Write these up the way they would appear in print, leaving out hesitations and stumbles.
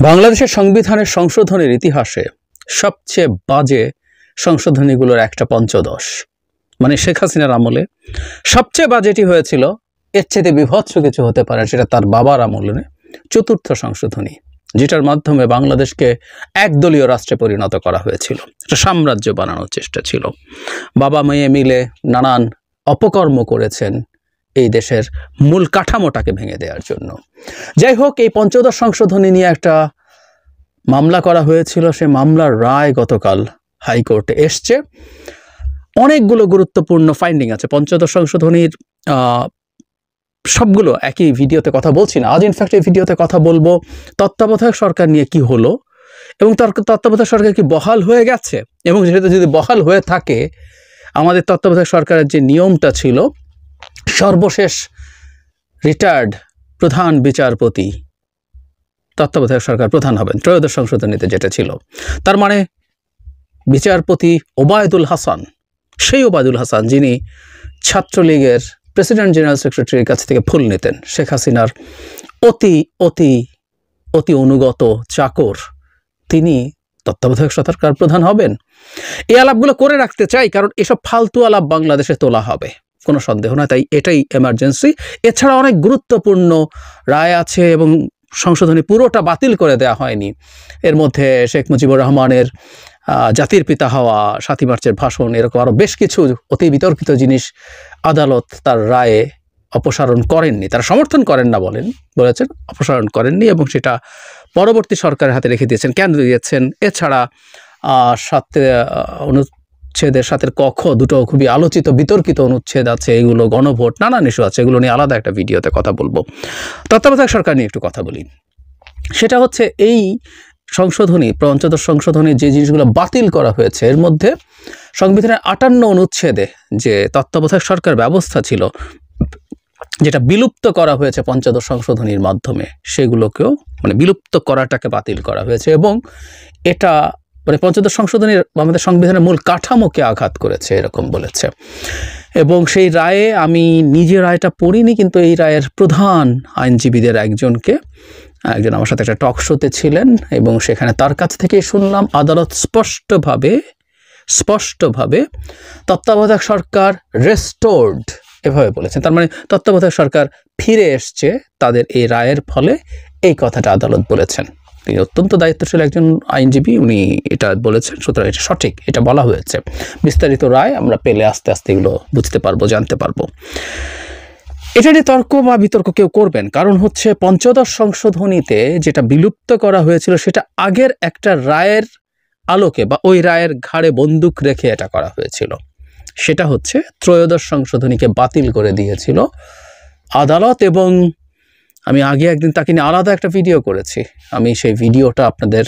বাংলাদেশের সংবিধানের সংশোধনের ইতিহাসে সবচেয়ে বাজে সংশোধনীগুলোর একটা পঞ্চদশ, মানে শেখ হাসিনার আমলে সবচেয়ে বাজেটি হয়েছিল। এর চেয়ে বিভৎস কিছু হতে পারে, সেটা তার বাবার আমলে চতুর্থ সংশোধনী, যেটার মাধ্যমে বাংলাদেশকে একদলীয় রাষ্ট্রে পরিণত করা হয়েছিল। একটা সাম্রাজ্য বানানোর চেষ্টা ছিল। বাবা মেয়ে মিলে নানান অপকর্ম করেছেন এই দেশের মূল কাঠামোটাকে ভেঙে দেওয়ার জন্য। যাই হোক, এই পঞ্চদশ সংশোধনী নিয়ে একটা মামলা করা হয়েছিল। সে মামলার রায় গতকাল হাইকোর্টে এসছে। অনেকগুলো গুরুত্বপূর্ণ ফাইন্ডিং আছে পঞ্চদশ সংশোধনীর। সবগুলো একই ভিডিওতে কথা বলছি না। আজ ইনফ্যাক্ট এই ভিডিওতে কথা বলবো তত্ত্বাবধায়ক সরকার নিয়ে কি হলো, এবং তত্ত্বাবধায়ক সরকার কি বহাল হয়ে গেছে, এবং যেহেতু যদি বহাল হয়ে থাকে, আমাদের তত্ত্বাবধায়ক সরকারের যে নিয়মটা ছিল, সর্বশেষ রিটায়ার্ড প্রধান বিচারপতি তত্ত্বাবধায়ক সরকার প্রধান হবেন ত্রয়োদশ সংশোধনীতে যেটা ছিল, তার মানে বিচারপতি ওবায়দুল হাসান, সেই ওবায়দুল হাসান যিনি ছাত্রলীগের প্রেসিডেন্ট জেনারেল সেক্রেটারির কাছ থেকে ফুল নিতেন, শেখ হাসিনার অতি অতি অতি অনুগত চাকর, তিনি তত্ত্বাবধায়ক সরকার প্রধান হবেন। এই আলাপগুলো করে রাখতে চাই, কারণ এসব ফালতু আলাপ বাংলাদেশে তোলা হবে, কোনো সন্দেহ না। তাই এটাই এমার্জেন্সি। এছাড়া অনেক গুরুত্বপূর্ণ রায় আছে, এবং সংশোধনী পুরোটা বাতিল করে দেওয়া হয়নি। এর মধ্যে শেখ মুজিবুর রহমানের জাতির পিতা হওয়া, ৭ই মার্চের ভাষণ, এরকম আরও বেশ কিছু অতি বিতর্কিত জিনিস আদালত তার রায়ে অপসারণ করেননি। তারা সমর্থন করেন না বলেছেন, অপসারণ করেননি, এবং সেটা পরবর্তী সরকারের হাতে রেখে দিয়েছেন। কেন দিয়েছেন? এছাড়া অনুচ্ছেদের ৭-এর ক, খ দুটো খুবই আলোচিত বিতর্কিত অনুচ্ছেদ আছে, এগুলো গণভোট, নানান ইস্যু আছে, এগুলো নিয়ে আলাদা একটা ভিডিওতে কথা বলবো। তত্ত্বাবধায়ক সরকার নিয়ে একটু কথা বলি। সেটা হচ্ছে এই সংশোধনী, পঞ্চদশ সংশোধনী যে জিনিসগুলো বাতিল করা হয়েছে, এর মধ্যে সংবিধানের ৫৮ অনুচ্ছেদে যে তত্ত্বাবধায়ক সরকার ব্যবস্থা ছিল, যেটা বিলুপ্ত করা হয়েছে পঞ্চদশ সংশোধনীর মাধ্যমে, সেগুলোকেও মানে বিলুপ্ত করাটাকে বাতিল করা হয়েছে, এবং এটা মানে পঞ্চদশ সংশোধনীর আমাদের সংবিধানের মূল কাঠামোকে আঘাত করেছে, এরকম বলেছে। এবং সেই রায়ে আমি নিজে রায়টা পড়িনি, কিন্তু এই রায়ের প্রধান আইনজীবীদের একজন আমার সাথে একটা টক শোতে ছিলেন, এবং সেখানে তার কাছ থেকে শুনলাম আদালত স্পষ্টভাবে তত্ত্বাবধায়ক সরকার রেস্টোর্ড এভাবে বলেছেন। তার মানে তত্ত্বাবধায়ক সরকার ফিরে এসছে তাদের এই রায়ের ফলে, এই কথাটা আদালত বলেছেন। তিনি অত্যন্ত দায়িত্বশীল একজন আইনজীবী, উনি এটা বলেছেন, সুতরাং এটা সঠিক, এটা বলা হয়েছে। বিস্তারিত রায় আমরা পেলে আস্তে আস্তে এগুলো বুঝতে পারবো, জানতে পারবো। এটা নিয়ে তর্ক বা বিতর্ক কেউ করবেন, কারণ হচ্ছে পঞ্চদশ সংশোধনীতে যেটা বিলুপ্ত করা হয়েছিল, সেটা আগের একটা রায়ের আলোকে বা ওই রায়ের ঘাড়ে বন্দুক রেখে এটা করা হয়েছিল। সেটা হচ্ছে ত্রয়োদশ সংশোধনীকে বাতিল করে দিয়েছিল আদালত, এবং আমি আগে একদিন তাকে নিয়ে আলাদা একটা ভিডিও করেছি। আমি সেই ভিডিওটা আপনাদের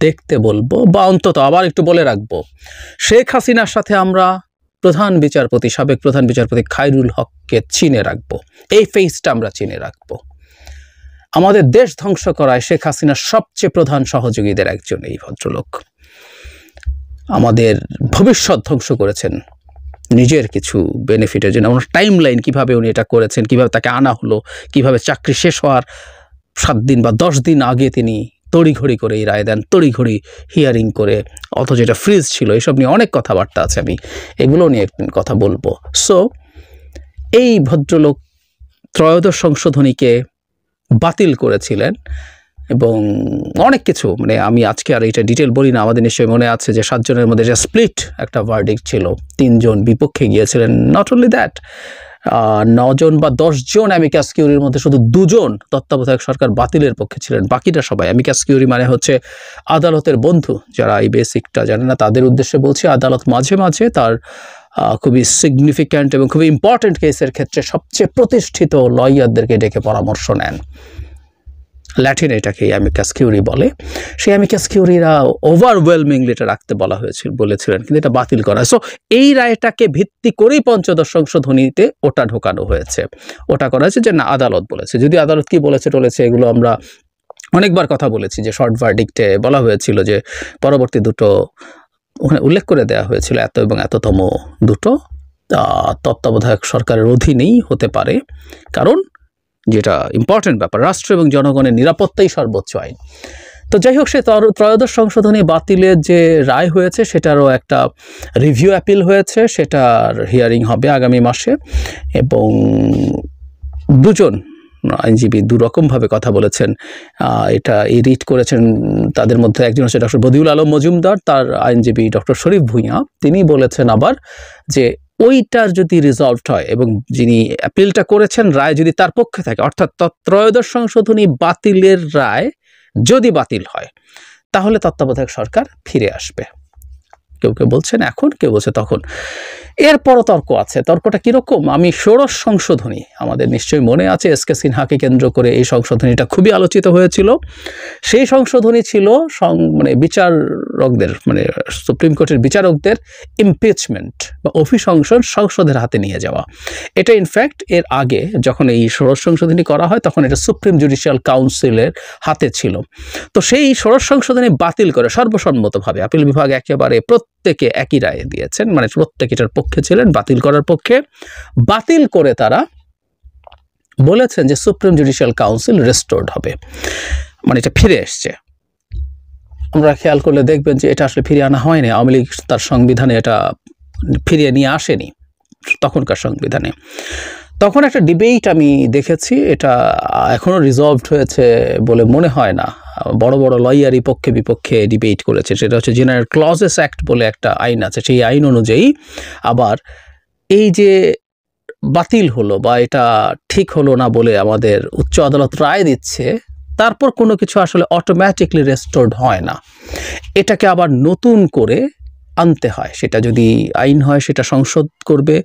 দেখতে বলবো, বা অন্তত আবার একটু বলে রাখবো, শেখ হাসিনার সাথে আমরা সাবেক প্রধান বিচারপতি খায়রুল হককে চিনে রাখবো, এই ফেসটা আমরা চিনে রাখবো। আমাদের দেশ ধ্বংস করায় শেখ হাসিনার সবচেয়ে প্রধান সহযোগীদের একজন এই ভদ্রলোক। আমাদের ভবিষ্যৎ ধ্বংস করেছেন নিজের কিছু বেনিফিটের জন্য। ওনার টাইম লাইন কীভাবে উনি এটা করেছেন, কীভাবে তাকে আনা হলো, কীভাবে চাকরি শেষ হওয়ার 7 দিন বা 10 দিন আগে তিনি তড়িঘড়ি করে এই রায় দেন, তড়িঘড়ি হিয়ারিং করে, অথচ এটা ফ্রিজ ছিল। এইসব নিয়ে অনেক কথাবার্তা আছে, আমি এগুলো নিয়ে একদিন কথা বলবো। সো এই ভদ্রলোক ত্রয়োদশ সংশোধনীকে বাতিল করেছিলেন, এবং অনেক কিছু, মানে আমি আজকে আর এটা ডিটেল বলি না। আমাদের নিশ্চয়ই মনে আছে যে 7 জনের মধ্যে যে স্প্লিট একটা ভার্ডিক্ট ছিল, 3 জন বিপক্ষে গিয়েছিলেন। নট অনলি দ্যাট, 9 জন বা 10 জন অ্যামিকাস কিউরির মধ্যে শুধু 2 জন তত্ত্বাবধায়ক সরকার বাতিলের পক্ষে ছিলেন, বাকিটা সবাই অ্যামিকাস কিউরি, মানে হচ্ছে আদালতের বন্ধু। যারা এই বেসিকটা জানে না তাদের উদ্দেশ্যে বলছি, আদালত মাঝে মাঝে তার খুবই সিগনিফিক্যান্ট এবং খুবই ইম্পর্টেন্ট কেসের ক্ষেত্রে সবচেয়ে প্রতিষ্ঠিত লয়ারদেরকে ডেকে পরামর্শ নেন। ল্যাটিন এটাকে অ্যামিকাস কিউরি বলে। সেই অ্যামিকাস কিউরিরা ওভারওয়েলমিংলি এটা রাখতে বলেছিলেন, কিন্তু এটা বাতিল করা। সো এই রায়টাকে ভিত্তি করেই পঞ্চদশ সংশোধনীতে ওটা ঢোকানো হয়েছে, ওটা করা হয়েছে যে না, আদালত বলেছে। যদি আদালত কি বলেছে এগুলো আমরা অনেকবার কথা বলেছি, যে শর্ট ভার্ডিক্টে বলা হয়েছিল যে পরবর্তী দুটো ওখানে উল্লেখ করে দেওয়া হয়েছিল, এত এবং এততম দুটো তত্ত্বাবধায়ক সরকারের অধীনেই হতে পারে, কারণ যেটা ইম্পর্টেন্ট ব্যাপার, রাষ্ট্র এবং জনগণের নিরাপত্তাই সর্বোচ্চ আইন। তো যাই হোক, সে ত্রয়োদশ সংশোধনী বাতিলের যে রায় হয়েছে সেটারও একটা রিভিউ অ্যাপিল হয়েছে, সেটার হিয়ারিং হবে আগামী মাসে। এবং দুজন আইনজীবী দুরকমভাবে কথা বলেছেন, এটা এই রিট করেছেন। তাদের মধ্যে একজন হচ্ছে ডক্টর বদিউল আলম মজুমদার, তার আইনজীবী ডক্টর শরীফ ভূঁইয়া। তিনি বলেছেন আবার যে ওইটার যদি রিজলভড হয় এবং যিনি অ্যাপিলটা করেছেন রায় যদি তার পক্ষে থাকে, অর্থাৎ ত্রয়োদশ সংশোধনী বাতিলের রায় যদি বাতিল হয়, তাহলে তত্ত্বাবধায়ক সরকার ফিরে আসবে। কেউ কেউ বলছেন এখন, কেউ বলছে তখন। এরপরও তর্ক আছে। তর্কটা কীরকম? আমি ষোড়শ সংশোধনী, আমাদের নিশ্চয়ই মনে আছে এস.কে সিনহাকে কেন্দ্র করে এই সংশোধনীটা খুবই আলোচিত হয়েছিল। সেই সংশোধনী ছিল মানে বিচারকদের, মানে সুপ্রিম কোর্টের বিচারকদের ইমপিচমেন্ট বা অভিশংসন সংসদের হাতে নিয়ে যাওয়া। এটা ইনফ্যাক্ট এর আগে যখন এই ষোড়শ সংশোধনী করা হয় তখন এটা সুপ্রিম জুডিশিয়াল কাউন্সিলের হাতে ছিল। তো সেই ষোড়শ সংশোধনী বাতিল করে সর্বসম্মতভাবে আপিল বিভাগ একেবারে প্রত্যেকে একই রায় দিয়েছেন, মানে প্রত্যেকে এটার পক্ষে ছিলেন, বাতিল করার পক্ষে। বাতিল করে তারা বলেছেন যে সুপ্রিম জুডিশিয়াল কাউন্সিল রেস্টোরড হবে, মানে এটা ফিরে এসছে। আমরা খেয়াল করলে দেখবেন যে এটা আসলে ফিরিয়ে আনা হয়নি। আওয়ামী লীগ তার সংবিধানে এটা ফিরিয়ে নিয়ে আসেনি তখনকার সংবিধানে। তখন একটা ডিবেট আমি দেখেছি, এটা এখনও রিজলভড হয়েছে বলে মনে হয় না। বড় বড় লয়ারই পক্ষে বিপক্ষে ডিবেট করেছে। সেটা হচ্ছে জেনারেল ক্লজেস অ্যাক্ট বলে একটা আইন আছে, সেই আইন অনুযায়ী আবার এই যে বাতিল হলো বা এটা ঠিক হলো না বলে আমাদের উচ্চ আদালত রায় দিচ্ছে, তারপর কোনো কিছু আসলে অটোমেটিকলি রেস্টোরড হয় না, এটাকে আবার নতুন করে আনতে হয়। সেটা যদি আইন হয় সেটা সংসদ করবে,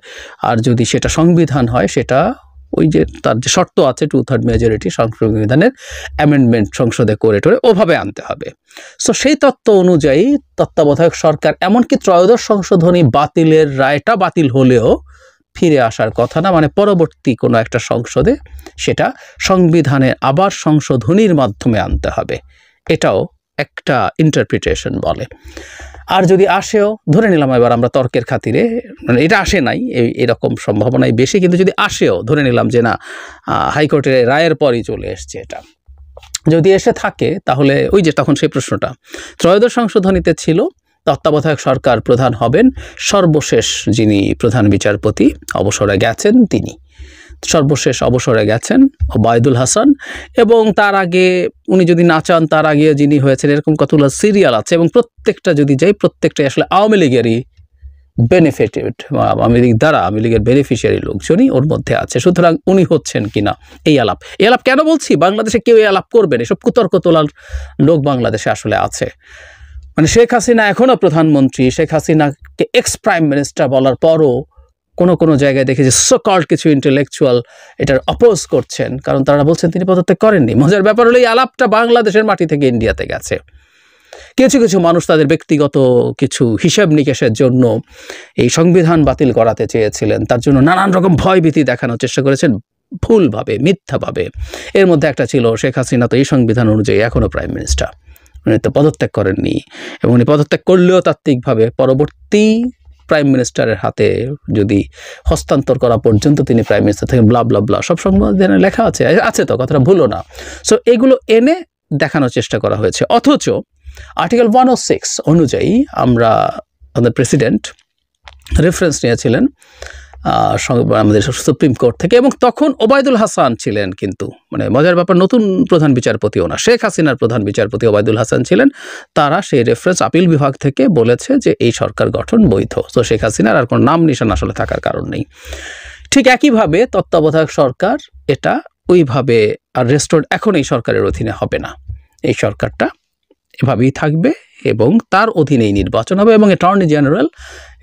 আর যদি সেটা সংবিধান হয় সেটা ওই যে তার যে শর্ত আছে 2/3 মেজরিটি সংবিধানের অ্যামেন্ডমেন্ট সংসদে করে টোরে ওভাবে আনতে হবে। সো সেই তত্ত্ব অনুযায়ী তত্ত্বাবধায়ক সরকার, এমনকি ত্রয়োদশ সংশোধনী বাতিলের রায়টা বাতিল হলেও ফিরে আসার কথা না, মানে পরবর্তী কোনো একটা সংসদে সেটা সংবিধানে আবার সংশোধনীর মাধ্যমে আনতে হবে। এটাও একটা ইন্টারপ্রিটেশন বলে। আর যদি আসেও, ধরে নিলাম এবার আমরা তর্কের খাতিরে, মানে এটা আসে নাই, এরকম সম্ভাবনাই বেশি, কিন্তু যদি আসেও ধরে নিলাম যে না হাইকোর্টের রায়ের পরই চলে এসছে, এটা যদি এসে থাকে তাহলে ওই যে তখন সেই প্রশ্নটা ত্রয়োদশ সংশোধনীতে ছিল তত্ত্বাবধায়ক সরকার প্রধান হবেন সর্বশেষ যিনি প্রধান বিচারপতি অবসরে গেছেন, তিনি সর্বশেষ অবসরে গেছেন ওবায়দুল হাসান। এবং তার আগে উনি যদি না চান তার আগে যিনি হয়েছেন, এরকম কতগুলো সিরিয়াল আছে। এবং প্রত্যেকটা যদি যাই, প্রত্যেকটাই আসলে আওয়ামী লীগেরই বেনিফিটেড, আওয়ামী লীগ দ্বারা আওয়ামী লীগের বেনিফিশিয়ারি লোকজনই ওর মধ্যে আছে। সুতরাং উনি হচ্ছেন কিনা এই আলাপ, এই আলাপ কেন বলছি? বাংলাদেশে কেউ এই আলাপ করবেন, এসব কুতর্ক তোলার লোক বাংলাদেশে আসলে আছে। মানে শেখ হাসিনা এখনও প্রধানমন্ত্রী, শেখ হাসিনাকে এক্স প্রাইম মিনিস্টার বলার পরও কোনো জায়গায় দেখে যে সো-কল্ড কিছু ইন্টেলেকচুয়াল এটার অপোজ করছেন, কারণ তারা বলছেন তিনি পদত্যাগ করেননি। মজার ব্যাপার হলো এই আলাপটা বাংলাদেশের মাটি থেকে ইন্ডিয়াতে গেছে। কিছু কিছু মানুষ তাদের ব্যক্তিগত কিছু হিসাব নিকেশের জন্য এই সংবিধান বাতিল করাতে চেয়েছিলেন, তার জন্য নানান রকম ভয়ভীতি দেখানোর চেষ্টা করেছেন ভুলভাবে, মিথ্যাভাবে। এর মধ্যে একটা ছিল শেখ হাসিনা তো এই সংবিধান অনুযায়ী এখনও প্রাইম মিনিস্টার, উনি তো পদত্যাগ করেননি, এবং উনি পদত্যাগ করলেও তাত্ত্বিকভাবে পরবর্তী প্রাইম মিনিস্টারের হাতে যদি হস্তান্তর করা পর্যন্ত তিনি প্রাইম মিনিস্টার থেকে ব্লা ব্লা ব্লা সব সংবিধানে লেখা আছে তো, কথাটা ভুলো না। সো এগুলো এনে দেখানোর চেষ্টা করা হয়েছে। অথচ আর্টিকেল 106 অনুযায়ী আমাদের প্রেসিডেন্ট রেফারেন্স নিয়েছিলেন আমাদের সুপ্রিম কোর্ট থেকে, এবং তখন ওবায়দুল হাসান ছিলেন। কিন্তু মানে মজার ব্যাপার, নতুন প্রধান বিচারপতিও না, শেখ হাসিনার প্রধান বিচারপতি ওবায়দুল হাসান ছিলেন। তারা সেই রেফারেন্স আপিল বিভাগ থেকে বলেছে যে এই সরকার গঠন বৈধ। তো শেখ হাসিনার আর কোনো নাম নিশান আসলে থাকার কারণ নেই। ঠিক একইভাবে তত্ত্বাবধায়ক সরকার এটা ওইভাবে আর রেস্টোরড এখন এই সরকারের অধীনে হবে না, এই সরকারটা এভাবেই থাকবে এবং তার অধীনেই নির্বাচন হবে। এবং অ্যাটর্নি জেনারেল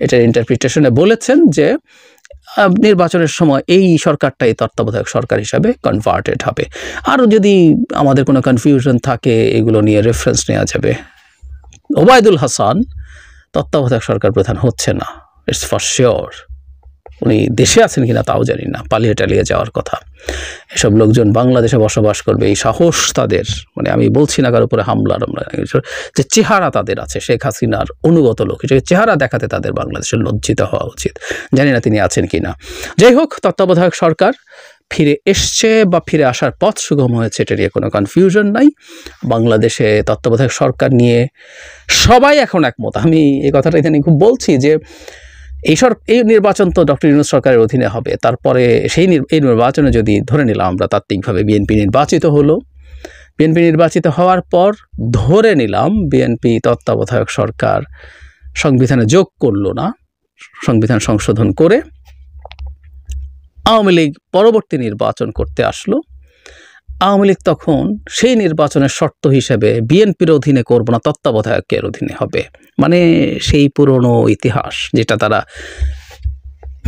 এটার ইন্টারপ্রিটেশনে বলেছেন যে নির্বাচনের সময় এই সরকারটাই তত্ত্বাবধায়ক সরকার হিসাবে কনভার্টেড হবে। আরও যদি আমাদের কোনো কনফিউশন থাকে এগুলো নিয়ে রেফারেন্স নেওয়া যাবে। ওবায়দুল হাসান তত্ত্বাবধায়ক সরকার প্রধান হচ্ছে না, ইটস ফর শিওর। উনি দেশে আছেন কিনা তাও জানি না, পালিয়ে টালিয়ে যাওয়ার কথা। এসব লোকজন বাংলাদেশে বসবাস করবে, এই সাহস তাদের, মানে আমি বলছি না কার উপরে হামলা যে চেহারা তাদের আছে, শেখ হাসিনার অনুগত লোক হিসেবে চেহারা দেখাতে তাদের বাংলাদেশের লজ্জিত হওয়া উচিত। জানি না তিনি আছেন কিনা। যাই হোক, তত্ত্বাবধায়ক সরকার ফিরে এসছে বা ফিরে আসার পথ সুগম হয়েছে, এটা নিয়ে কোনো কনফিউশন নাই। বাংলাদেশে তত্ত্বাবধায়ক সরকার নিয়ে সবাই এখন একমত। আমি এই কথাটা এখানে খুব বলছি যে এই নির্বাচন তো ডক্টর ইউনূস সরকারের অধীনে হবে, তারপরে এই নির্বাচনে যদি ধরে নিলাম আমরা তাত্ত্বিকভাবে বিএনপি নির্বাচিত হলো, বিএনপি নির্বাচিত হওয়ার পর ধরে নিলাম বিএনপি তত্ত্বাবধায়ক সরকার সংবিধানে যোগ করলো না, সংবিধান সংশোধন করে আওয়ামী লীগ পরবর্তী নির্বাচন করতে আসলো। আওয়ামী লীগ তখন সেই নির্বাচনের শর্ত হিসেবে বিএনপির অধীনে করব না, তত্ত্বাবধায়কের অধীনে হবে। মানে সেই পুরনো ইতিহাস যেটা তারা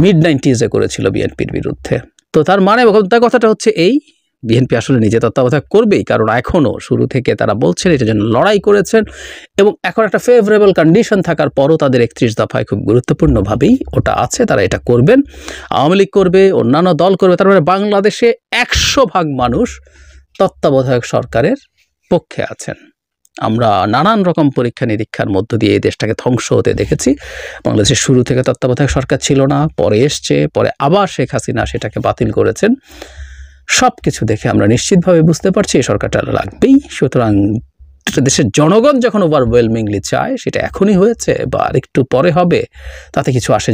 মিড-90s করেছিল বিএনপির বিরুদ্ধে। তো তার মানে কথাটা হচ্ছে এই, বিএনপি আসলে নিজে তত্ত্বাবধায়ক করবেই, কারণ এখনও শুরু থেকে তারা বলছেন এটার জন্য লড়াই করেছেন, এবং এখন একটা ফেভারেবল কন্ডিশন থাকার পরও তাদের 31 দফায় খুব গুরুত্বপূর্ণভাবেই ওটা আছে, তারা এটা করবেন। আওয়ামী লীগ করবে, অন্যান্য দল করবে, তার মানে বাংলাদেশে 100% মানুষ তত্ত্বাবধায়ক সরকারের পক্ষে আছেন। আমরা নানান রকম পরীক্ষা নিরীক্ষার মধ্য দিয়ে এই দেশটাকে ধ্বংস হতে দেখেছি। বাংলাদেশের শুরু থেকে তত্ত্বাবধায়ক সরকার ছিল না, পরে এসছে, পরে আবার শেখ হাসিনা সেটাকে বাতিল করেছেন। সব কিছু দেখে আমরা নিশ্চিতভাবে বুঝতে পারছি এই সরকারটা লাগবেই। সুতরাং দেশের জনগণ যখন ওভারওয়েলমিংলি চায়, সেটা এখনই হয়েছে বা আরেকটু পরে হবে, তাতে কিছু আসে